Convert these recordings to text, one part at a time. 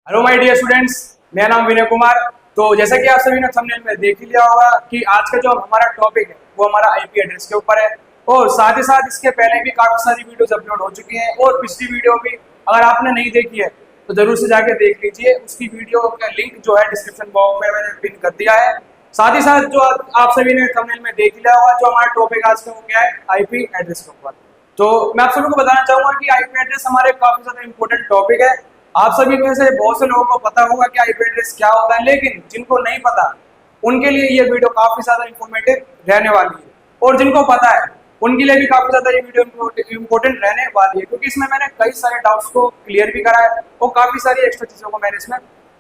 Hello my dear students, मेरा नाम विनय कुमार। तो जैसा कि आप सभी ने थंबनेल में देख ही लिया होगा कि आज का जो हमारा टॉपिक है वो हमारा आईपी एड्रेस के ऊपर है। और साथ ही साथ इसके पहले भी काफी सारी वीडियोस अपलोड हो चुकी हैं और पिछली वीडियो भी अगर आपने नहीं देखी है तो जरूर से जाके देख लीजिए। उसकी वीडियो का लिंक जो है डिस्क्रिप्शन बॉक्स में मैंने पिन कर दिया है। साथ ही साथ जो आप सभी ने थंबनेल में देख लिया होगा, जो हमारा टॉपिक आज का हो गया है आईपी एड्रेस के ऊपर। तो मैं आप सभी को बताना चाहूंगा कि आईपी एड्रेस हमारे काफी ज्यादा इंपॉर्टेंट टॉपिक है। आप सभी में से बहुत से लोगों को पता होगा कि आईपी एड्रेस क्या होता है, लेकिन जिनको नहीं पता उनके लिए ये वीडियो काफी ज्यादा इंफॉर्मेटिव रहने वाली है। और जिनको पता है उनके लिए भी काफी ज्यादा ये वीडियो इंपॉर्टेंट रहने वाली है, क्योंकि इसमें मैंने कई सारे डाउट्स को क्लियर भी करा है और काफी सारी एक्स्ट्रा चीजों को मैंने इसमें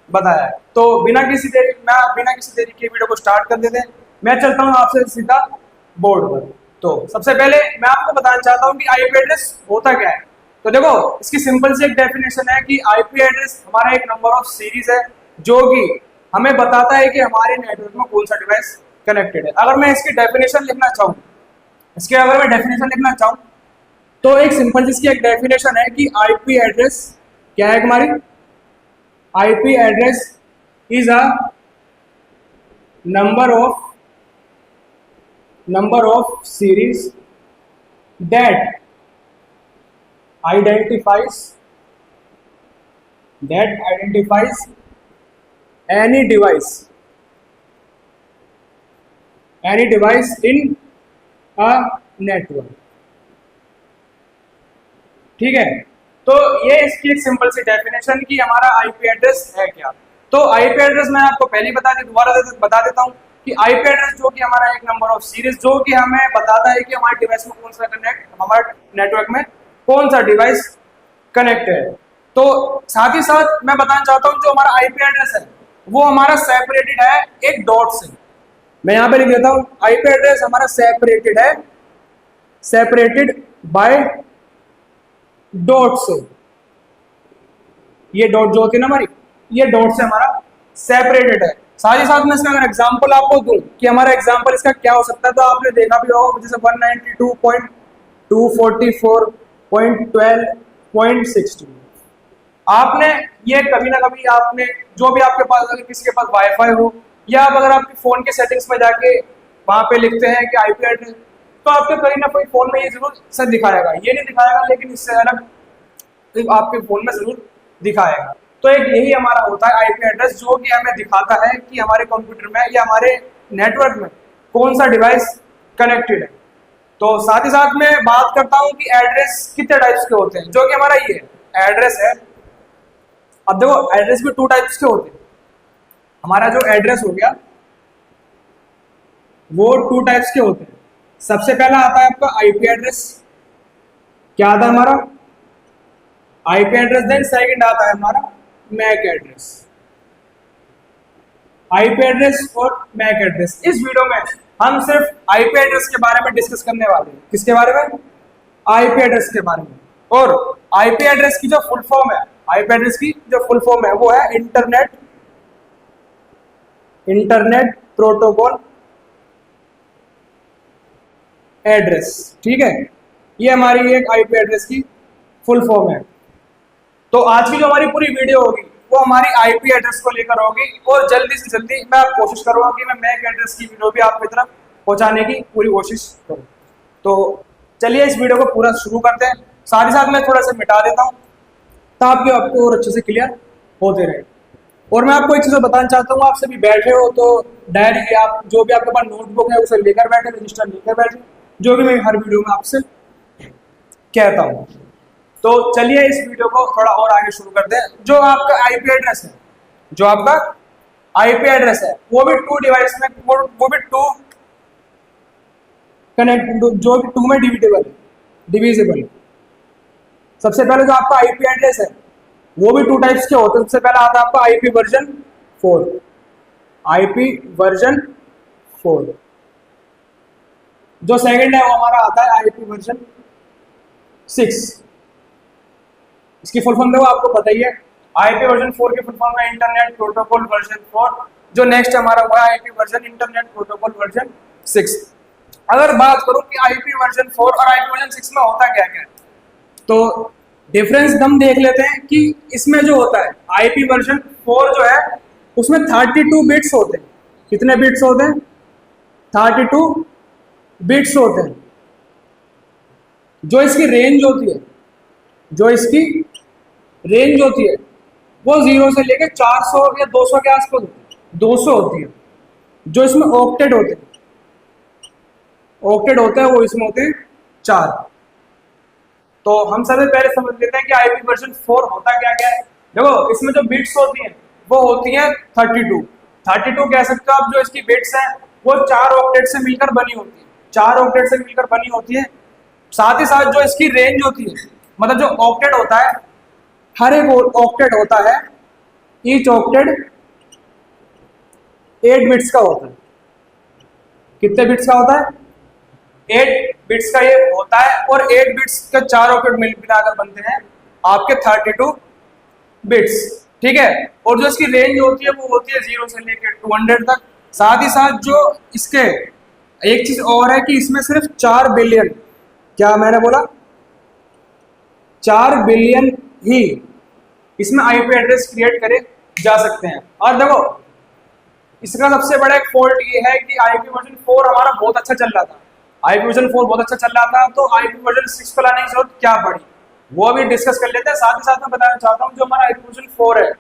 बताया है। तो बिना किसी देरी के वीडियो को स्टार्ट कर देते हैं। मैं चलता हूँ आपसे सीधा बोर्ड पर। तो सबसे पहले मैं आपको बताना चाहता हूँ कि आईपी एड्रेस होता क्या है। तो देखो, इसकी सिंपल सी एक डेफिनेशन है कि आईपी एड्रेस हमारा एक नंबर ऑफ सीरीज है जो कि हमें बताता है कि हमारे नेटवर्क में कौन सा डिवाइस कनेक्टेड है। अगर मैं इसकी डेफिनेशन लिखना चाहूँ तो एक सिंपल सी इसकी एक डेफिनेशन है कि आईपी एड्रेस क्या है हमारी। IP address is a number of series that identifies any device in a network। ठीक है, तो ये इसकी एक सिंपल सी डेफिनेशन कि हमारा आईपी एड्रेस है क्या। तो आईपी एड्रेस मैं आपको पहले ही बता देता हूँ कि आईपी एड्रेस जो कि हमारा एक नंबर ऑफ सीरीज जो कि हमें बताता है कि हमारे डिवाइस में कौन सा हमारे नेटवर्क में कौन सा डिवाइस कनेक्ट है। तो साथ ही साथ मैं बताना चाहता हूँ जो हमारा आईपी एड्रेस है वो हमारा सेपरेटेड है एक डॉट से। मैं यहाँ पे लिख देता हूँ, आईपी एड्रेस हमारा सेपरेटेड बाय डॉट से। ये डॉट जो होती है ना हमारी, ये डॉट से हमारा सेपरेटेड है। साथ ही साथ मैं इसका अगर एग्जांपल आपको दूं कि हमारा एग्जांपल इसका क्या हो सकता है, तो आपने देखा भी होगा जैसे 192.244.12.16। आपने ये कभी ना कभी आपने जो भी आपके पास अगर किसी के पास वाईफाई हो या अगर आपके फोन के सेटिंग्स में जाके वहां पे लिखते हैं कि आईपी एड्रेस, तो आपके कहीं ना कहीं फोन में ये जरूर से दिखाएगा, ये नहीं दिखाएगा लेकिन इससे अलग आपके फोन में जरूर दिखाएगा। तो एक यही हमारा होता है आईपी एड्रेस जो कि हमें दिखाता है कि हमारे कंप्यूटर में या हमारे नेटवर्क में कौन सा डिवाइस कनेक्टेड है। तो साथ ही साथ मैं बात करता हूं कि एड्रेस कितने टाइप्स के होते हैं, जो कि हमारा ये एड्रेस है। अब देखो, एड्रेस भी 2 टाइप्स के होते हैं। हमारा जो एड्रेस हो गया वो 2 टाइप्स के होते हैं। सबसे पहला आता है आपका आईपी एड्रेस। क्या आता है हमारा आईपी एड्रेस। देन सेकंड आता है हमारा मैक एड्रेस। आईपी एड्रेस और मैक एड्रेस। इस वीडियो में हम सिर्फ आईपी एड्रेस के बारे में डिस्कस करने वाले हैं। किसके बारे में? आईपी एड्रेस के बारे में। और आईपी एड्रेस की जो फुल फॉर्म है, आईपी एड्रेस की जो फुल फॉर्म है वो है इंटरनेट प्रोटोकॉल एड्रेस। ठीक है, ये हमारी एक आईपी एड्रेस की फुल फॉर्म है। तो आज की जो हमारी पूरी वीडियो होगी वो हमारी आईपी एड्रेस को लेकर होगी और जल्दी से जल्दी मैं कोशिश करूंगा कि मैं मैक एड्रेस की वीडियो भी आपकी तरफ पहुंचाने की पूरी कोशिश करूं। तो चलिए इस वीडियो को पूरा शुरू करते हैं। साथ ही साथ मैं थोड़ा सा मिटा देता हूं ताकि आपको और अच्छे से क्लियर होते रहे। और मैं आपको एक चीज बताना चाहता हूँ, आप सभी बैठे हो तो डायरी आप जो भी आपके पास नोटबुक है उसे लेकर बैठे, रजिस्टर लेकर बैठे, जो भी मैं हर वीडियो में आपसे कहता हूँ। तो चलिए इस वीडियो को थोड़ा और आगे शुरू करते हैं। जो आपका आईपी एड्रेस है, वो भी 2 डिवाइस में, वो भी 2 कनेक्ट, जो भी 2 में डिविजिबल। सबसे पहले जो आपका आईपी एड्रेस है वो भी 2 टाइप्स के होते हैं। सबसे पहला आता है आपका आईपी वर्जन 4। जो सेकंड है वो हमारा आता है आईपी वर्जन 6। इसकी फुल फॉर्म देखो, आपको पता ही है। आईपी वर्जन 4 की फुल फॉर्म है इंटरनेट प्रोटोकॉल वर्जन 4। जो नेक्स्ट हमारा हुआ है IP version internet protocol version 6। अगर बात करूं कि आईपी वर्जन 4 और आईपी वर्जन 6 में होता क्या क्या है, तो डिफरेंस हम देख लेते हैं कि इसमें जो होता है आईपी वर्जन 4 जो है उसमें 32 बिट्स होते हैं। कितने बिट्स होते हैं? 32 बिट्स होते हैं। जो इसकी रेंज होती है, जो इसकी रेंज होती है वो 0 से लेके 400 या 200 के आसपास होती है, 200 होती है। जो इसमें ऑक्टेट होते हैं, ऑक्टेट होता है वो इसमें होते हैं 4। तो हम सबसे पहले समझ लेते हैं कि आईपी वर्जन 4 होता क्या क्या है। देखो इसमें जो बिट्स होती हैं वो होती हैं 32 कह सकते हो आप। जो इसकी बिट्स हैं वो 4 ऑक्टेट से मिलकर बनी होती है, 4 ऑक्टेट से मिलकर बनी होती है। साथ ही साथ जो इसकी रेंज होती है, मतलब जो ऑक्टेट होता है, हर एक ऑक्टेट होता है, ईच ऑक्टेट 8 बिट्स का होता है। कितने बिट्स का होता है? 8 बिट्स का ये होता है। और 8 बिट्स के 4 ऑक्टेट मिलाकर बनते हैं आपके 32 बिट्स, ठीक है। और जो इसकी रेंज होती है वो होती है 0 से लेकर 200 तक। साथ ही साथ जो इसके एक चीज और है कि इसमें सिर्फ 4 बिलियन, क्या मैंने बोला, 4 बिलियन ही इसमें आईपी एड्रेस क्रिएट करे जा सकते हैं। और देखो इसका सबसे बड़ा एक फॉल्ट ये है कि आईपी वर्जन 4 हमारा बहुत अच्छा चल रहा था, आईपी वर्जन 4 बहुत अच्छा चल रहा था, तो आईपी वर्जन 6 को लाने की जरूरत क्या पड़ी वो अभी डिस्कस कर लेते हैं। साथ ही साथ मैं बताना चाहता हूँ जो हमारा आईपी वर्जन 4 है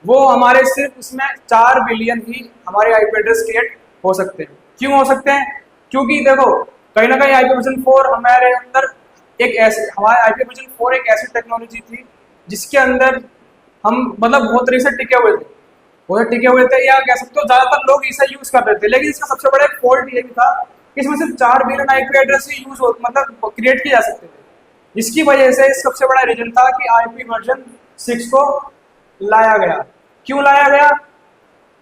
वो हमारे सिर्फ इसमें 4 बिलियन ही हमारे आईपी एड्रेस क्रिएट हो सकते हैं। क्यों हो सकते हैं? क्योंकि देखो कहीं ना कहीं आईपी वर्जन 4 हमारे अंदर एक ऐसे, हमारे आईपी वर्जन 4 एक ऐसी टेक्नोलॉजी थी जिसके अंदर हम मतलब बहुत तरीके से टिके हुए थे, या कह सकते हो ज्यादातर लोग इसे यूज कर रहे थे। लेकिन इसका सबसे बड़ा एक फॉल्ट ये भी था कि इसमें सिर्फ 4 बिलियन आईपी एड्रेस ही यूज हो, मतलब क्रिएट किए जा सकते थे। इसकी वजह से इस सबसे बड़ा रीजन था कि आईपी वर्जन 6 को लाया गया। क्यों लाया गया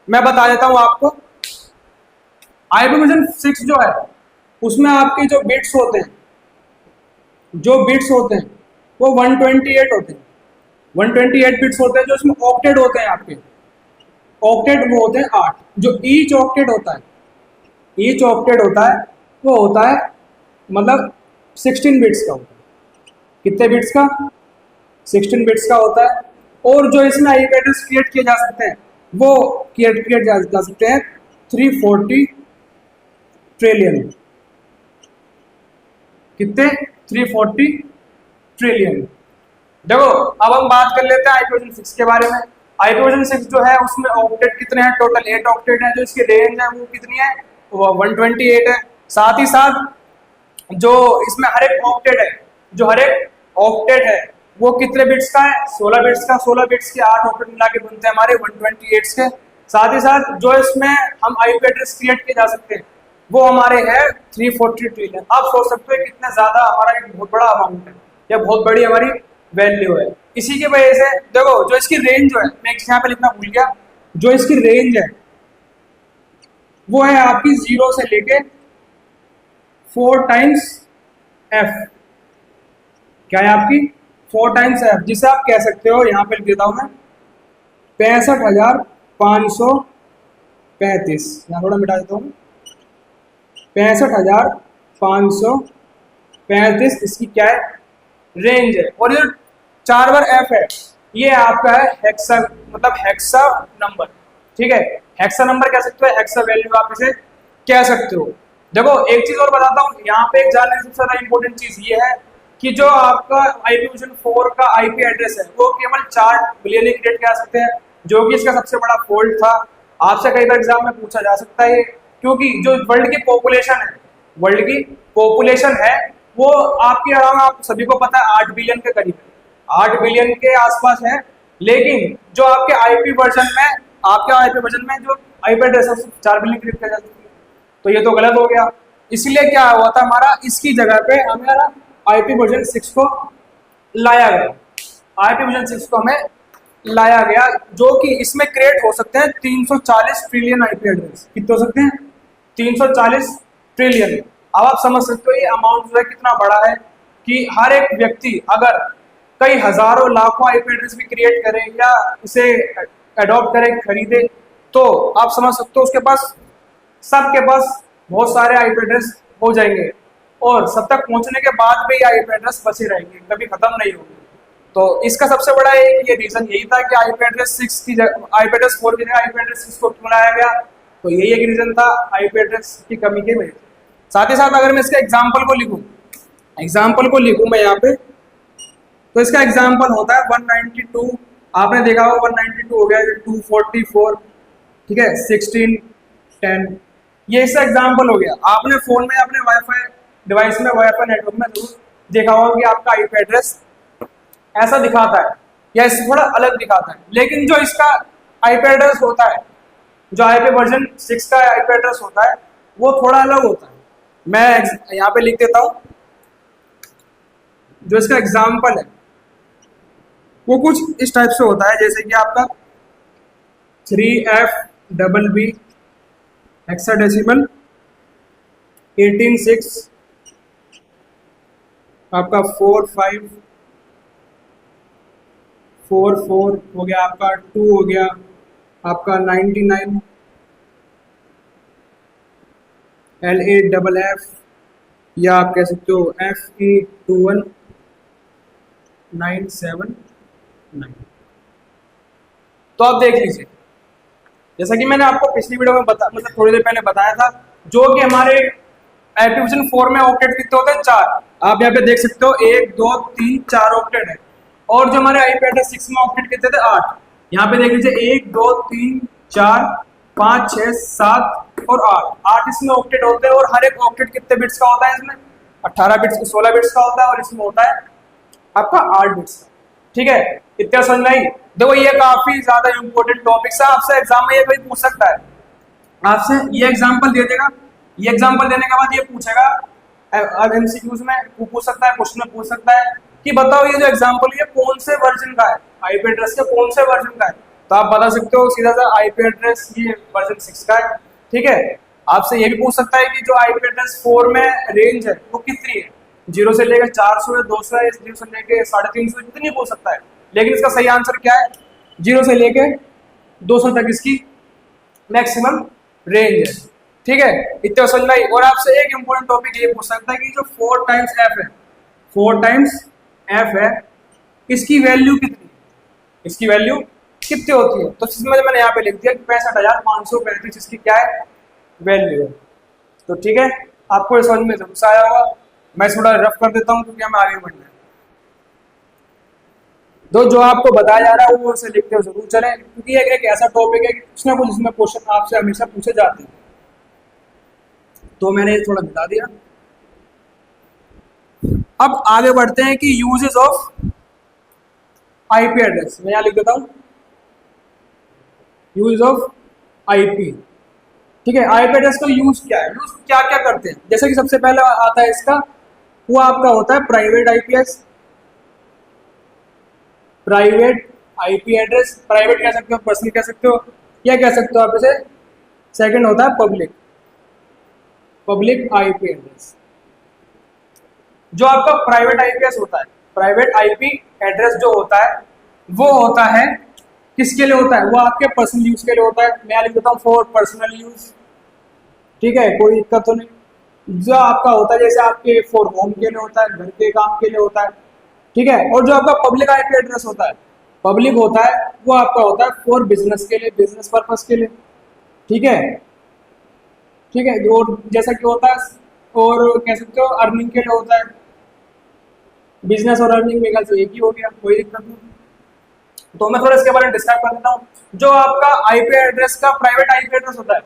मैं बता देता हूं आपको। आईपी वर्जन 6 जो है उसमें आपके जो बिट्स होते हैं, वो 128 होते हैं, 128 बिट्स होते हैं। जो इसमें ऑक्टेट होते हैं आपके, ऑक्टेट वो होते हैं 8। जो ईच ऑक्टेट होता है वो होता है मतलब 16 बिट्स का होता है। कितने बिट्स का? 16 बिट्स का होता है। और जो इसमें आईपी एड्रेस क्रिएट किए जा सकते हैं वो क्रिएट जा सकते हैं 340 ट्रिलियन। कितने? 340 ट्रिलियन। देखो अब हम बात कर लेते हैं आईपी वर्जन 6 के बारे में। आईपी वर्जन 6 जो है उसमें ऑक्टेट कितने हैं? टोटल 8 ऑक्टेट हैं। जो इसकी रेंज है वो कितनी है? वो 128 है। साथ ही साथ जो इसमें हर एक ऑक्टेट है वो कितने बिट्स का है? 16 बिट्स का। 16 बिट्स के 8 ऑक्टेट मिला के बनते हैं हमारे 128 के। साथ ही साथ जो इसमें हम आईपी एड्रेस क्रिएट किए जा सकते हैं वो हमारे है 340 ट्रिलियन। आप सोच सकते हो कितना ज्यादा हमारा एक बहुत बड़ा अमाउंट है या बहुत बड़ी हमारी वैल्यू है। इसी की वजह से देखो जो इसकी रेंज जो है, मैं एक यहाँ पे लिखना भूल गया, जो इसकी रेंज है वो है आपकी 0 से लेके 4 टाइम्स एफ। क्या है आपकी? 4 टाइम्स एफ, जिसे आप कह सकते हो, यहाँ पे लिख देता हूं मैं, 65,535। यहाँ थोड़ा मिटा देता हूँ, 65,535 इसकी क्या है? रेंज है। और ये 4 बार एफ है, ये आपका है हेक्सा, मतलब हेक्सा नंबर, ठीक है। हेक्सा नंबर कह सकते हो, हेक्सा वैल्यू आप इसे कह सकते हो। देखो एक चीज और बताता हूँ यहाँ पे, एक जानने की सबसे ज्यादा इंपॉर्टेंट चीज ये है कि जो आपका आईपी वर्जन 4 का आईपी एड्रेस है वो केवल 4 बिलियन ही क्रिएट कर सकते हैं, जो कि इसका सबसे बड़ा फॉल्ट था। आपसे कई बार एग्जाम में पूछा जा सकता है, क्योंकि जो वर्ल्ड की पॉपुलेशन है वो आपके अराउंड, आप सभी को पता है 8 बिलियन के करीब है, 8 बिलियन के आसपास है। लेकिन जो आपके आईपी वर्जन में जो आईपी एड्रेस है 4 बिलियन क्रिएट किया जा सकता है, तो ये तो गलत हो गया। इसलिए क्या हुआ था हमारा, इसकी जगह पे हमारा आईपी वर्जन 6 को लाया गया। आईपी वर्जन 6 को हमें लाया गया, जो कि इसमें क्रिएट हो सकते हैं 340 ट्रिलियन आईपी एड्रेस। कितने हो सकते हैं? 340 ट्रिलियन। अब आप समझ सकते हो ये अमाउंट जो है कितना बड़ा है, कि हर एक व्यक्ति अगर कई हजारों लाखों आईपी एड्रेस भी क्रिएट करे या इसे अडॉप्ट करे, खरीदे, तो आप समझ सकते हो उसके पास, सबके पास बहुत सारे आईपी एड्रेस हो जाएंगे और सब तक पहुंचने के बाद भी आईपी एड्रेस बचे रहेंगे, कभी खत्म नहीं होंगे। तो इसका सबसे बड़ा एक ये रीजन यही था कि आईपी एड्रेस 6 की आईपी एड्रेस 4 की जगह आईपी एड्रेस 6 को क्यों लाया गया। तो यही एक रीजन था आईपी एड्रेस की कमी के वजह से। साथ ही साथ अगर मैं इसके एग्जाम्पल को लिखूं मैं यहाँ पे, तो इसका एग्जाम्पल होता है 192। आपने देखा होगा 192 हो गया, 244, ठीक है, 16, 10, ये इसका एग्जाम्पल हो गया। आपने फोन में अपने वाईफाई डिवाइस में वाईफाई नेटवर्क में जरूर देखा होगा कि आपका आईपी एड्रेस ऐसा दिखाता है या इससे थोड़ा अलग दिखाता है, लेकिन जो इसका आईपी एड्रेस होता है, जो आईपी वर्जन 6 का आईपी एड्रेस होता है, वो थोड़ा अलग होता है। मैं यहाँ पे लिख देता हूँ, जो इसका एग्जाम्पल है वो कुछ इस टाइप से होता है, जैसे कि आपका 3FBB हेक्साडेसिमल 18/6, आपका 4544 हो गया, आपका 2 हो गया, आपका 99 LAFF, या आप कह सकते हो FE21979। तो आप देख लीजिए, जैसा कि मैंने आपको पिछली वीडियो में मतलब थोड़ी देर पहले बताया था, जो कि हमारे आईपी वर्जन 4 में ऑक्टेट कितने होते हैं, 4। आप यहाँ पे देख सकते हो 1 2 3 4 ऑक्टेट है। और जो हमारे आईपी एड्रेस 6 में ऑक्टेट कितने थे, 8। यहाँ पे देख लीजिए 1 2 3 4 5 6 7 और 8 इसमें ऑक्टेट होते हैं। और हर एक ऑक्टेट कितने बिट्स का होता है, इसमें 18 बिट्स 16 बिट्स का होता है, और इसमें होता है आपका 8 बिट्स का। ठीक है, इतना समझ नहीं। देखो ये काफी ज्यादा इंपॉर्टेंट टॉपिक है, आपसे एग्जाम में ये कोई पूछ सकता है, आपसे ये एग्जांपल दे देगा, ये एग्जांपल देने के बाद ये पूछेगा, अब एमसीक्यूज में पूछ सकता है, क्वेश्चन में पूछ सकता है कि बताओ ये जो एग्जांपल ये कौन से वर्जन का है, आईपी एड्रेस के कौन से वर्जन का है। तो आप बता सकते हो सीधा सा आईपी एड्रेस ये वर्जन 6 का है। ठीक है, आपसे ये भी पूछ सकता है कि जो आईपी एड्रेस 4 में रेंज है वो कितनी है, 0 से लेकर 400 है, 200 है, 0 से लेकर 350, इतनी पूछ सकता है। लेकिन इसका सही आंसर क्या है, 0 से लेकर 200 तक इसकी मैक्सिमम रेंज है। ठीक है, इतना समझना ही। और आपसे एक इंपॉर्टेंट टॉपिक ये पूछ सकता है कि जो 4 टाइम्स f है, 4 टाइम्स f है, इसकी वैल्यू कितनी है, इसकी वैल्यू कितनी होती है। तो इसमें मैंने यहाँ पे लिख दिया कि 65,535 इसकी क्या है, वैल्यू है। तो ठीक है, आपको समझ में जरूर आया होगा। मैं थोड़ा रफ कर देता हूँ क्योंकि हमें आगे बढ़ना है। जो आपको बताया जा रहा है वो उसे लिखते हुए जरूर चलें, क्योंकि एक ऐसा टॉपिक है कि कुछ ना कुछ इसमें क्वेश्चन आपसे हमेशा पूछे जाते हैं। तो मैंने थोड़ा बता दिया। अब आगे बढ़ते हैं कि यूजेस ऑफ आईपी एड्रेस। मैं यहाँ लिख देता हूँ यूज ऑफ आईपी। ठीक है, आईपी एड्रेस का यूज क्या है, यूज क्या क्या करते हैं। जैसे कि सबसे पहले आता है इसका, वो आपका होता है private IPS, private IP address. Private कह सकते हो, पर्सनल कह सकते हो, या कह सकते हो आप इसे। सेकंड होता है पब्लिक, पब्लिक आईपी एड्रेस। जो आपका प्राइवेट आईपीएस होता है, प्राइवेट आईपी एड्रेस जो होता है वो होता है किसके लिए होता है, वो आपके पर्सनल यूज के लिए होता है। मैं लिख देता हूँ फॉर पर्सनल यूज। ठीक है, कोई दिक्कत तो नहीं। जो आपका होता है जैसे आपके फॉर होम के लिए होता है, घर के काम के लिए होता है। ठीक है, और जो आपका पब्लिक आईपी एड्रेस होता है, पब्लिक होता है, वो आपका होता है फॉर बिजनेस के लिए, बिजनेस पर्पस के लिए। ठीक है, ठीक है, और जैसा कि होता है, और कह सकते हो अर्निंग के लिए होता है। बिजनेस और अर्निंग में से एक ही हो गया, कोई दिक्कत नहीं। तो मैं थोड़ा इसके बारे में डिस्क्राइब कर देता हूँ। जो आपका आईपी एड्रेस का प्राइवेट आईपी एड्रेस होता है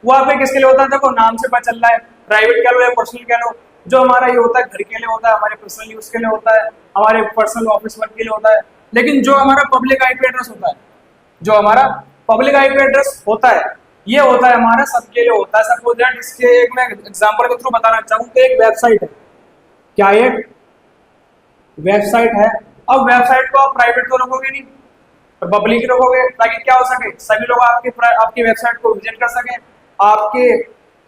वो आपके किसके लिए होता है, देखो नाम से पता चल रहा है, प्राइवेट कह लो या पर्सनल कह लो। जो हमारा ये होता है घर के लिए होता है, हमारे पर्सनल यूज के लिए होता है, हमारे पर्सनल ऑफिस वर्क के लिए होता है। लेकिन जो हमारा पब्लिक आईपी एड्रेस होता है, जो हमारा पब्लिक आईपी एड्रेस होता है, ये होता है हमारा सबके लिए होता है। सपोज दैट इसके एक मैं एग्जांपल के थ्रू बताना चाहूँ तो एक वेबसाइट है, क्या एक वेबसाइट है। अब वेबसाइट को आप प्राइवेट तो रखोगे नहीं, और पब्लिक रखोगे, ताकि क्या हो सके, सभी लोग आपकी वेबसाइट को विजिट कर सके, आपके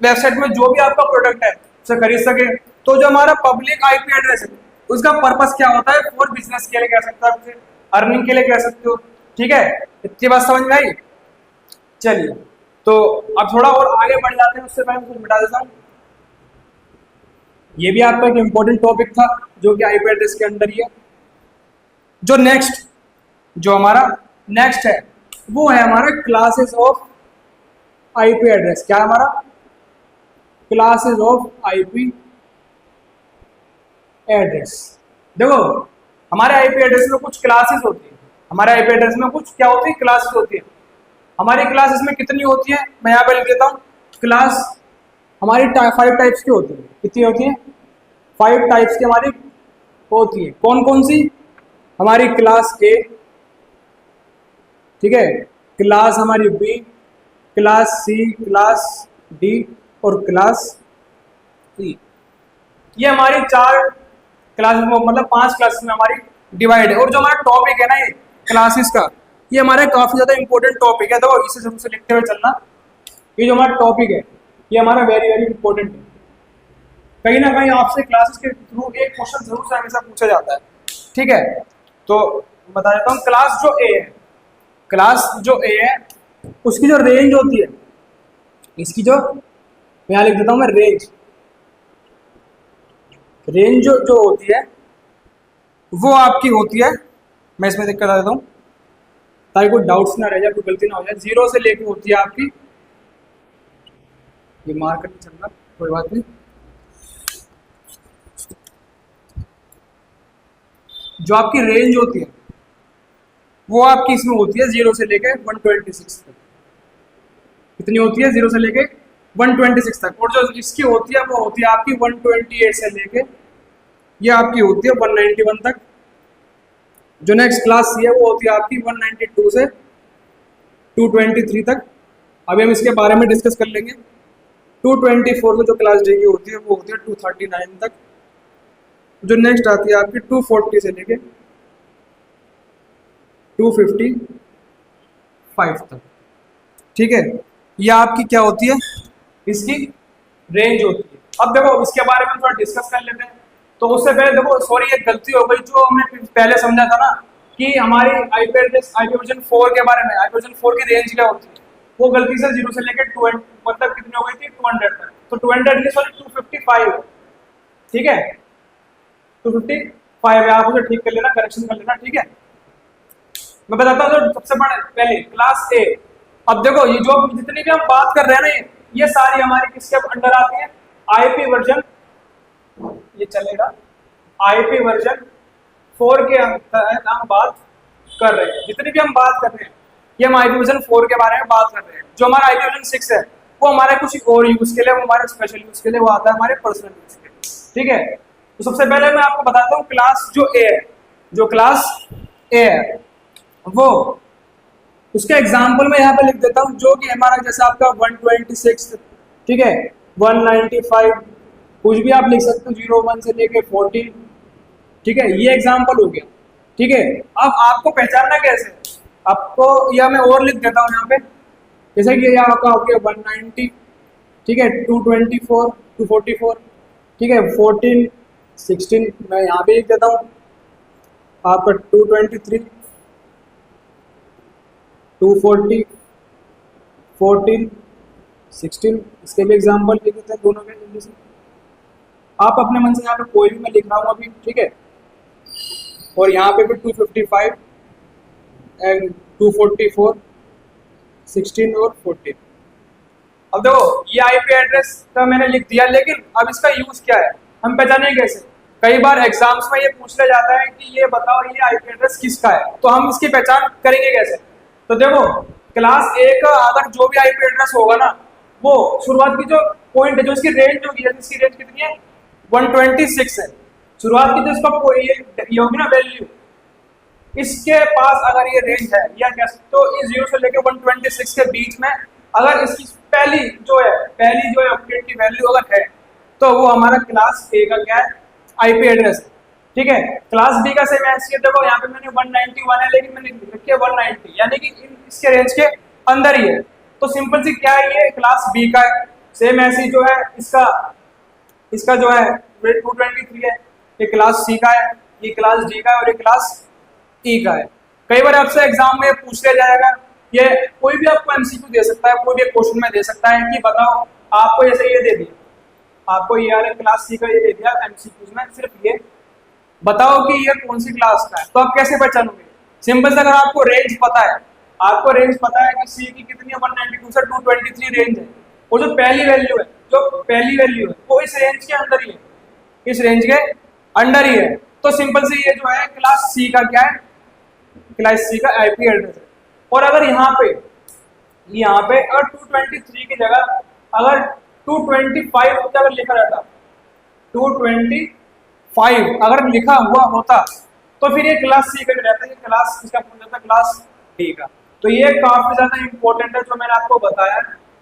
वेबसाइट में जो भी आपका प्रोडक्ट है उसे खरीद सके। तो जो हमारा पब्लिक आईपी एड्रेस है उसका पर्पस क्या होता है, फॉर बिजनेस के लिए कह सकते हो, आप अर्निंग के लिए कह सकते हो। ठीक है, इतनी बात समझ में आई। चलिए, तो अब थोड़ा और आगे बढ़ जाते हैं, उससे पहले कुछ मिटा देता हूँ। ये भी आपका एक इम्पोर्टेंट टॉपिक था जो कि आईपी एड्रेस के अंदर ही है। जो हमारा नेक्स्ट है वो है हमारा क्लासेस ऑफ आईपी एड्रेस। क्या है हमारा? Classes of IP address. देखो हमारे आईपी एड्रेस में कुछ क्लासेस होती है, हमारे आईपी एड्रेस में कुछ क्या होती है? क्लासेस होती है। हमारी क्लासेस में कितनी होती है? मैं यहाँ पे लिख देता हूँ। क्लास हमारी 5 टाइप्स की होती है। कितनी होती है? 5 टाइप्स की हमारी होती है। कौन कौन सी? हमारी क्लास ए, ठीक है, क्लास हमारी B, class C, class D और क्लास ई। ये हमारी 4 क्लासेस में, मतलब 5 क्लासेस में हमारी डिवाइड है। और जो हमारा टॉपिक है ना ये क्लासेस का, ये हमारे काफी ज्यादा इंपॉर्टेंट टॉपिक है। तो इसे जरूर से लिखते हुए चलना। ये जो हमारा टॉपिक है ये हमारा वेरी वेरी इंपॉर्टेंट है। कहीं ना कहीं आपसे क्लासेस के थ्रू एक क्वेश्चन जरूर से हमेशा पूछा जाता है, ठीक है। तो बता देता हूँ, क्लास जो ए है, क्लास जो ए है उसकी जो रेंज होती है, इसकी जो यहाँ लिख देता हूँ मैं रेंज जो होती है वो आपकी होती है, मैं इसमें देख कर बता देता हूँ ताकि कोई डाउट्स ना रह जाए, कोई गलती ना हो जाए। 0 से लेकर होती है आपकी, ये मार्कर नहीं चल रहा, कोई बात नहीं। जो आपकी रेंज होती है वो आपकी इसमें होती है 0 से लेकर 126 तक। कितनी होती है? 0 से लेके 126 तक। और जो इसकी होती है वो होती है आपकी 128 से लेके ये आपकी होती है 191 तक। जो नेक्स्ट क्लास सी है वो होती है आपकी 192 से 223 तक। अभी हम इसके बारे में डिस्कस कर लेंगे। 224 में जो क्लास डी की होती है वो होती है 239 तक। जो नेक्स्ट आती है आपकी 240 से लेके 255 तक, ठीक है। ये आपकी क्या होती है? इसकी रेंज होती है। अब देखो इसके बारे में थोड़ा डिस्कस कर लेते हैं। तो उससे पहले देखो, सॉरी एक गलती हो गई जो हमने पहले समझा था ना कि हमारी आईपी एड्रेस आईपी वर्जन 4 के बारे में, आईपी वर्जन 4 की रेंज क्या होती है, वो गलती से 0 से लेकर 200 मतलब कितनी हो गई थी? 200 तक। तो 200 नहीं सॉरी 255, ठीक है, 255 है। आप मुझे ठीक कर लेना, करेक्शन कर लेना, ठीक है। मैं बताता हूँ सबसे पहले क्लास ए। अब देखो ये जो जितनी भी हम बात कर रहे हैं ना ये सारी हमारी किसके अंडर आती है? आईपी वर्जन, ये चलेगा, आईपी वर्जन 4 के तहत हम बात कर रहे हैं। जितनी भी हम बात कर रहे हैं ये हम आईपी वर्जन 4 के बारे में बात कर रहे हैं। जो हमारा आईपी वर्जन 6 है वो हमारे कुछ और यूज के लिए, वो हमारे स्पेशल यूज के लिए, वो आता है हमारे पर्सनल यूज के लिए, ठीक है। तो सबसे पहले मैं आपको बताता हूँ क्लास जो ए है, जो क्लास ए है वो उसके एग्जाम्पल में यहाँ पे लिख देता हूँ। जो कि हमारा जैसे आपका 126, ठीक है, 195, कुछ भी आप लिख सकते हो 01 से लेके 14, ठीक है। ये एग्जाम्पल हो गया, ठीक है। अब आपको पहचानना कैसे? आपको यह मैं और लिख देता हूँ यहाँ पे, जैसे कि यहाँ आपका हो गया 190, ठीक है, 224, 244, ठीक है, 14, 16, मैं यहाँ पे लिख देता हूँ आपका 223, 240, 14, 16, इसके भी एग्जाम्पल लिख देते हैं दोनों के जल्दी से। आप अपने मन से यहाँ पे कोई भी मैं लिख रहा हूँ अभी, ठीक है। और यहाँ पे भी 255 एंड 244, 16 और 14। अब देखो ये आईपी एड्रेस का मैंने लिख दिया, लेकिन अब इसका यूज क्या है, हम पहचानेंगे कैसे? कई बार एग्जाम्स में ये पूछ लिया जाता है कि ये बताओ ये आईपी एड्रेस किसका है, तो हम इसकी पहचान करेंगे कैसे? तो देखो क्लास ए का अगर जो भी आईपी एड्रेस होगा ना, वो शुरुआत की जो पॉइंट है, जो इसकी रेंज होगी, इसकी रेंज कितनी है? 126 है। शुरुआत की जो इसका ये होगी ना वैल्यू, इसके पास अगर ये रेंज है या कह सकते हो इस 0 से लेकर 126 के बीच में अगर इसकी पहली जो है अपडेट की वैल्यू अगर है, तो वो हमारा क्लास ए का क्या है? आईपी एड्रेस है, ठीक है। क्लास बी का सेम ऐसे देखो, यहाँ पे मैंने 191 है लेकिन मैंने लिख दिया 190, यानी कि इसके रेंज के अंदर ही है। तो सिंपल सी क्या है, ये क्लास बी का है। सेम ऐसी जो है इसका जो है 223 है, ये क्लास सी का है, ये क्लास डी का है और ये क्लास ई का है। कई बार आपसे एग्जाम में पूछ लिया जाएगा, ये कोई भी आपको एमसीक्यू दे सकता है, कोई भी क्वेश्चन में दे सकता है कि बताओ आपको जैसे ये दे दिया, आपको ये क्लास सी का ये दे दिया एमसीक्यूज में, सिर्फ ये बताओ कि ये कौन सी क्लास का है, तो आप कैसे पहचानोगे? सिंपल से अगर आपको रेंज पता है, आपको रेंज पता है कि सी की कितनी है 192 से 223 रेंज है, वो जो पहली वैल्यू है, वो इस रेंज के अंदर ही है, इस रेंज के अंडर ही है। तो सिंपल से ये जो है क्लास सी का क्या है, क्लास सी का आईपी एड्रेस है। और अगर यहाँ पे अगर 223 की जगह अगर 225 अगर लिखा रहता, 225 अगर लिखा हुआ होता, तो फिर ये क्लास सी का रहता है, ये क्लास इसका पूछ जाता क्लास डी का। तो ये काफी ज्यादा इंपॉर्टेंट है जो मैंने आपको बताया,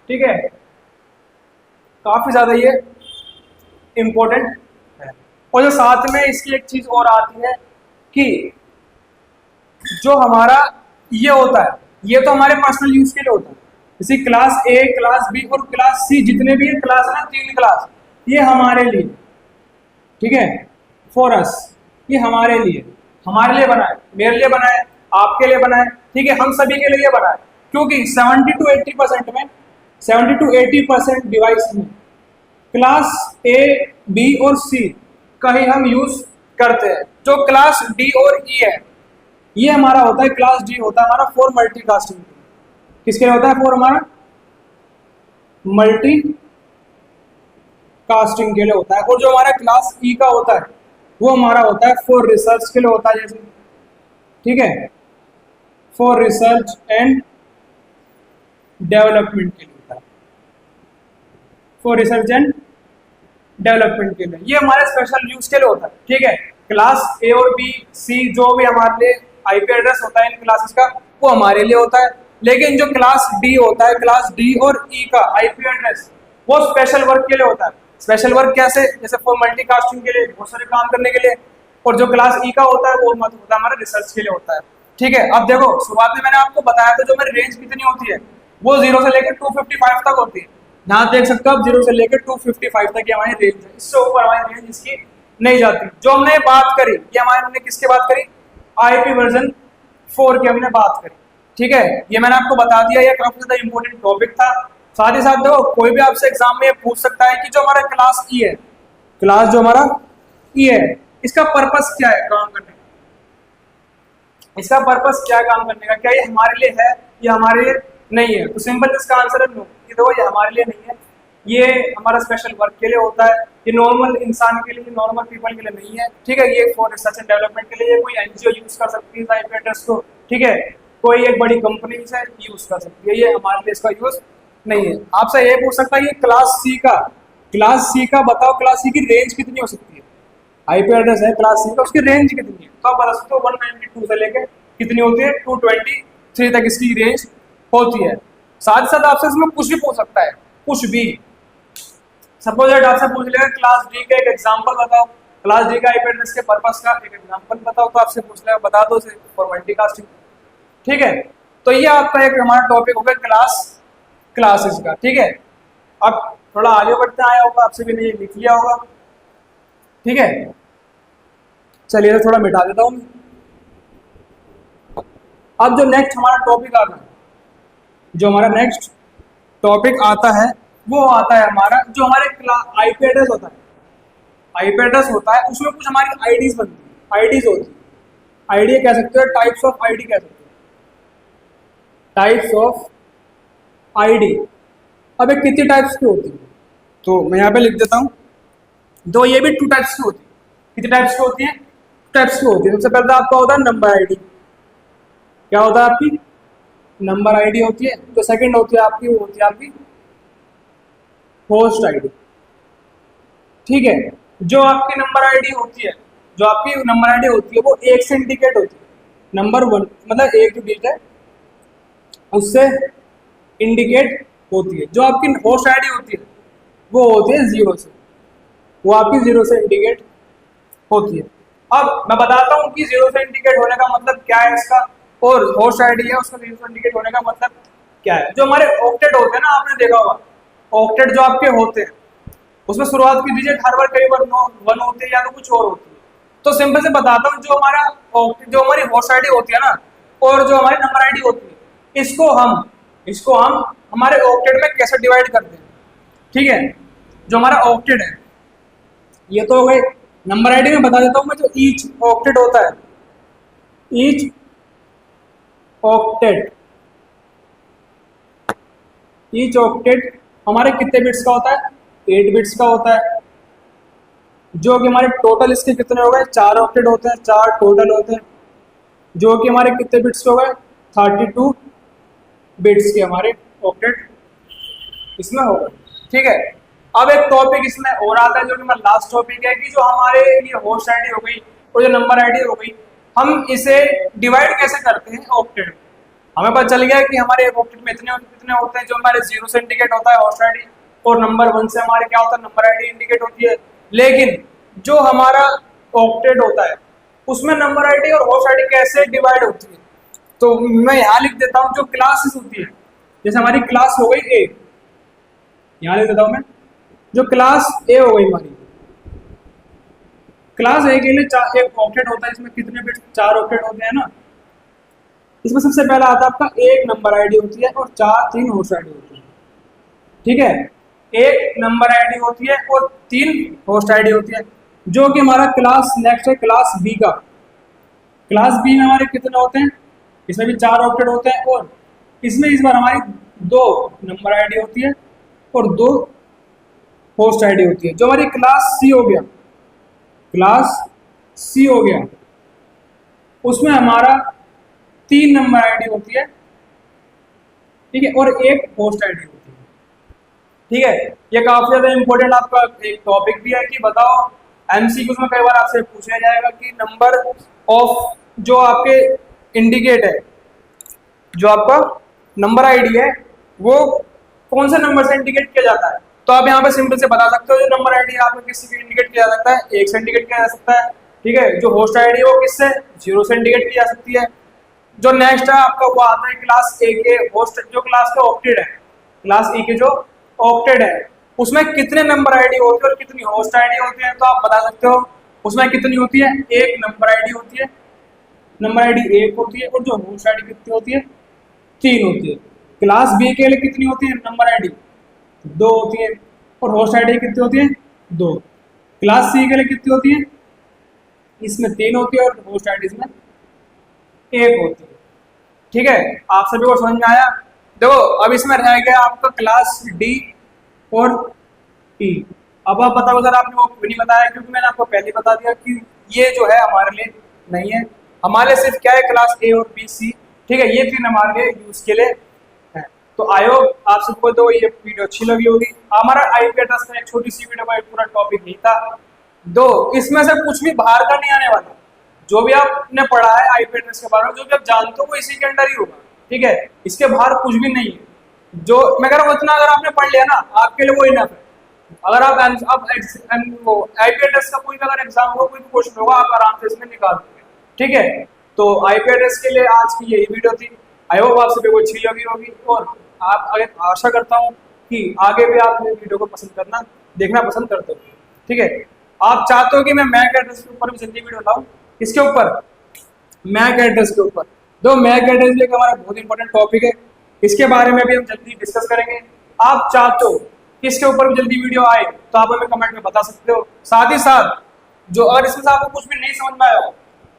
ठीक है, काफी ज्यादा ये इंपॉर्टेंट है। और जो साथ में इसकी एक चीज और आती है कि जो हमारा ये होता है, ये तो हमारे पर्सनल यूज के लिए होता है, जैसे क्लास ए, क्लास बी और क्लास सी, जितने भी क्लास है ना, 3 क्लास, ये हमारे लिए, ठीक है, फॉर अस, ये हमारे लिए बनाए, मेरे लिए बनाए, आपके लिए बनाए, ठीक है, हम सभी के लिए बनाए। क्योंकि 70 to 80% में, 70 to 80% डिवाइस में क्लास ए, बी और सी का ही हम यूज करते हैं। जो क्लास डी और ई है, ये हमारा होता है, क्लास डी होता है हमारा फॉर मल्टीकास्टिंग। किसके लिए होता है? फॉर हमारा मल्टी कास्टिंग के लिए होता है। और जो हमारा क्लास ई का होता है, वो हमारा होता है फॉर रिसर्च के लिए होता है, जैसे, ठीक है, फॉर रिसर्च एंड डेवलपमेंट के लिए होता है, फॉर रिसर्च एंड डेवलपमेंट के लिए, ये हमारे स्पेशल यूज के लिए होता है, ठीक है। क्लास ए और बी, सी जो भी हमारे लिए आईपी एड्रेस होता है इन क्लासेस का, वो हमारे लिए होता है। लेकिन जो क्लास डी होता है, क्लास डी और ई का आईपी एड्रेस, वो स्पेशल वर्क के लिए होता है। स्पेशल वर्क कैसे? जैसे फॉर मल्टीकास्टिंग के लिए, बहुत सारे काम करने के लिए। और जो क्लास ई का होता है, वो होता है हमारा रिसर्च के लिए होता है, ठीक है। अब देखो, शुरुआत में मैंने आपको बताया था जो मेरी रेंज कितनी होती है, वो 0 से लेकर 255 तक होती है। यहाँ देख सकते हो आप, 0 से लेकर 255 तक की हमारी रेंज है, इससे ऊपर हमारी रेंज इसकी नहीं जाती। जो हमने बात करी, ये हमने किसके बात करी? आईपी वर्जन 4 की हमने बात करी, ठीक है। ये मैंने आपको बता दिया, ये काफी ज्यादा इंपॉर्टेंट टॉपिक था। साथ ही साथ देखो, कोई भी आपसे एग्जाम में पूछ सकता है कि जो हमारा क्लास ई है, क्लास जो हमारा ई है, इसका पर्पस क्या है काम करने का? इसका पर्पस क्या काम करने का? क्या ये हमारे लिए है या हमारे लिए नहीं है? तो सिंपल इसका आंसर है नो। ये देखो, ये हमारे लिए नहीं है, ये हमारा स्पेशल वर्क के लिए होता है, ये नॉर्मल इंसान के लिए, नॉर्मल पीपल के लिए नहीं है, ठीक है। ये फॉर रिसर्च एंड डेवलपमेंट के लिए कोई एनजीओ यूज कर सकती है आईपी एड्रेस को, ठीक है, कोई एक बड़ी कंपनी से यूज कर सकती है, ये हमारे लिए इसका यूज नहीं है। आपसे ये पूछ सकता है ये क्लास सी का बताओ, क्लास सी की रेंज कितनी हो सकती है? आईपी एड्रेस है क्लास सी का, उसकी रेंज कितनी है? तो आप बता सकते हो 192 से लेकर कितनी होती है, 223 तक इसकी रेंज होती है। साथ ही साथ आपसे इसमें कुछ भी पूछ सकता है, कुछ भी। सपोज दैट आपसे पूछ लेगा क्लास डी का एक एग्जांपल बताओ, क्लास डी का आईपी एड्रेस के पर्पस का एक एग्जांपल बताओ, तो आपसे पूछ लेगा, बता दो उसे फॉर मल्टीकास्टिंग, ठीक है। तो ये आपका एक हमारा टॉपिक हो गया क्लासेस का, ठीक है। अब थोड़ा आगे बढ़ते आया होगा, आपसे भी नहीं लिख लिया होगा, ठीक है। चलिए थोड़ा मिटा देता हूं। अब जो नेक्स्ट हमारा टॉपिक आता है, जो हमारा नेक्स्ट टॉपिक आता है, वो आता है हमारा जो हमारे आईपी एड्रेस होता है, आईपी एड्रेस होता है, उसमें कुछ हमारी आईडीज बनती है, आईडीज होती है, आईडी कह सकते हो, टाइप्स ऑफ आईडी कह सकते हो, टाइप्स ऑफ आईडी। अब ये कितनी टाइप्स की होती है? तो मैं यहाँ पे लिख देता हूँ, दो, ये भी 2 टाइप्स की होती है। कितनी टाइप्स की होती है? 2 टाइप्स की होती है। सबसे पहले आपका होता है नंबर आईडी। क्या होता है आपकी? नंबर आईडी होती है। जो सेकंड होती है आपकी, वो होती है आपकी होस्ट आईडी, ठीक है। जो आपकी नंबर आईडी होती है, जो आपकी नंबर आईडी होती है, वो 1 से इंडिकेट होती है। नंबर 1 मतलब 1 जो डिजिट है उससे इंडिकेट होती है। जो आपकी होस्ट आईडी होती है, वो होती है 0 से, वो आपकी 0 से इंडिकेट होती है। अब मैं बताता हूँ कि 0 से इंडिकेट होने का मतलब क्या है इसका, और होस्ट आईडी है उसका 0 से इंडिकेट होने का मतलब क्या है। जो हमारे ऑक्टेट होते हैं ना, आपने देखा होगा, ऑक्टेट जो आपके होते हैं, उसमें शुरुआत की डिजिट हर बार कई बार 1 होती है या तो कुछ और होती है। तो सिंपल से बताता हूँ, जो हमारी होस्ट आईडी होती है ना, और जो हमारी नंबर आईडी होती है, इसको हम हमारे ऑक्टेट में कैसे डिवाइड करते हैं, ठीक है। जो हमारा ऑक्टेट है, ये तो हो गए नंबर आईडी में बता देता हूँ मैं, जो ईच ऑक्टेट होता है, ईच ऑक्टेट, ईच ऑक्टेट हमारे कितने बिट्स का होता है, 8 बिट्स का होता है। जो कि हमारे टोटल इसके कितने हो गए, 4 ऑक्टेट होते हैं, 4 टोटल होते हैं, जो कि हमारे कितने बिट्स के हो गए, 32 बिट्स के हमारे ऑक्टेट इसमें हो गए। ठीक है, अब एक टॉपिक इसमें और आता है जो कि हमारा लास्ट टॉपिक है, कि जो हमारे लिए होस्ट आईडी हो गई और जो नंबर आईडी हो गई, हम इसे डिवाइड कैसे करते हैं ऑक्टेट में। हमें पता चल गया है कि हमारे एक ऑक्टेट में इतने कितने होते हैं, जो हमारे 0 से इंडिकेट होता है होस्ट आईडी, और नंबर 1 से हमारे क्या होता है, नंबर आईडी इंडिकेट होती है। लेकिन जो हमारा ऑक्टेट होता है उसमें नंबर आईडी और होस्ट आईडी कैसे डिवाइड होती है, तो मैं यहाँ लिख देता हूँ जो क्लासेस होती है। जैसे हमारी क्लास हो गई ए, यहाँ लिख देता हूँ मैं, जो क्लास ए हो गई हमारी, क्लास ए के लिए एक ऑक्टेट होता है, इसमें कितने बिट्स, 4 ऑक्टेट होते हैं ना। इसमें सबसे पहला आता है आपका एक नंबर आईडी होती है और 3 होस्ट आईडी होती है। ठीक है, एक नंबर आईडी होती है और 3 होस्ट आईडी होती है। जो कि हमारा क्लास नेक्स्ट है क्लास बी का। क्लास बी में हमारे कितने होते हैं, इसमें भी 4 ऑक्टेट होते हैं, और इसमें इस बार हमारी 2 नंबर आईडी होती है और 2 होस्ट आईडी होती है। जो हमारी क्लास सी हो गया, क्लास सी हो गया, उसमें हमारा 3 नंबर आईडी होती है, ठीक है, और एक होस्ट आईडी होती है। ठीक है, ये काफी ज्यादा इंपॉर्टेंट आपका एक टॉपिक भी है कि बताओ एमसीक्यूज में कई बार आपसे पूछा जाएगा कि नंबर ऑफ जो आपके इंडिकेट है, जो आपका नंबर आईडी है वो कौन से नंबर से इंडिकेट किया जाता है। तो आप यहाँ पे सिंपल से बता सकते हो, जो नंबर आईडी है आपको किससे भी इंडिकेट किया जा सकता है, 1 से इंडिकेट किया जा सकता है। ठीक है, जो होस्ट आईडी है वो किससे, 0 से इंडिकेट की जा सकती है। जो नेक्स्ट है आपका वो आता है क्लास ए के होस्ट, जो क्लास का ऑक्टेट है, क्लास ए के जो ऑक्टेट है उसमें कितने नंबर आईडी होते हैं और कितनी होस्ट आईडी होती है। तो आप बता सकते हो उसमें कितनी होती है, एक नंबर आईडी होती है, नंबर आईडी 1 होती है, और जो होस्ट आईडी कितनी होती है, 3 होती है। क्लास बी के लिए कितनी होती है, नंबर आईडी 2 होती है, और होस्ट आईडी कितनी होती है, 2। क्लास सी के लिए कितनी होती है, इसमें 3 होती है, और होस्ट आईडी इसमें 1 होती है। ठीक है, आप सभी को समझ में आया। देखो अब इसमें रह गया आपका क्लास डी और ई। अब आप बताओ, अगर आपने वो क्यों नहीं बताया, क्योंकि मैंने आपको पहले बता दिया कि ये जो है हमारे लिए नहीं है, हमारे सिर्फ क्या है, क्लास ए और बी सी। ठीक है, ये 3 हमारे लिए यूज के लिए है। तो आई होप आप सबको तो ये वीडियो अच्छी लगी होगी। हमारा आईपी एड्रेस में एक छोटी सी वीडियो में पूरा टॉपिक नहीं था, दो इसमें से कुछ भी बाहर का नहीं आने वाला। जो भी आपने पढ़ा है आईपी एड्रेस के बारे में, जो भी आप जानते हो वो इसी के अंडर ही होगा। ठीक है, इसके बाहर कुछ भी नहीं है। जो मैं कह रहा हूँ इतना अगर आपने पढ़ लिया ना, आपके लिए वो इनफ है। अगर आप आईपी एड्रेस का कोई अगर एग्जाम हो, कोई भी क्वेश्चन होगा, आप आराम से इसमें निकाल दोगे। ठीक है, तो आईपी एड्रेस के लिए आज की यही वीडियो थी। आई होप आप सभी को अच्छी लगी होगी, और आप अगर आशा करता हूँ कि आगे भी आप मेरी वीडियो को पसंद करना, देखना पसंद करते हो। ठीक है, आप चाहते हो कि मैं मैक एड्रेस के ऊपर भी जल्दी वीडियो लाऊं, इसके ऊपर मैक एड्रेस के ऊपर। दो मैक एड्रेस लेकर हमारा बहुत इंपॉर्टेंट टॉपिक है, इसके बारे में भी हम जल्दी डिस्कस करेंगे। आप चाहते हो कि इसके ऊपर भी जल्दी वीडियो आए तो आप हमें कमेंट में बता सकते हो। साथ ही साथ जो अगर इसमें से आपको कुछ भी नहीं समझ में आया हो,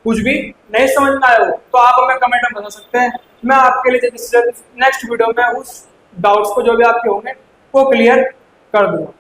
कुछ भी नहीं समझ में आया हो, तो आप हमें कमेंट में बता सकते हैं। मैं आपके लिए नेक्स्ट वीडियो में उस डाउट्स को जो भी आपके होंगे वो क्लियर कर दूंगा।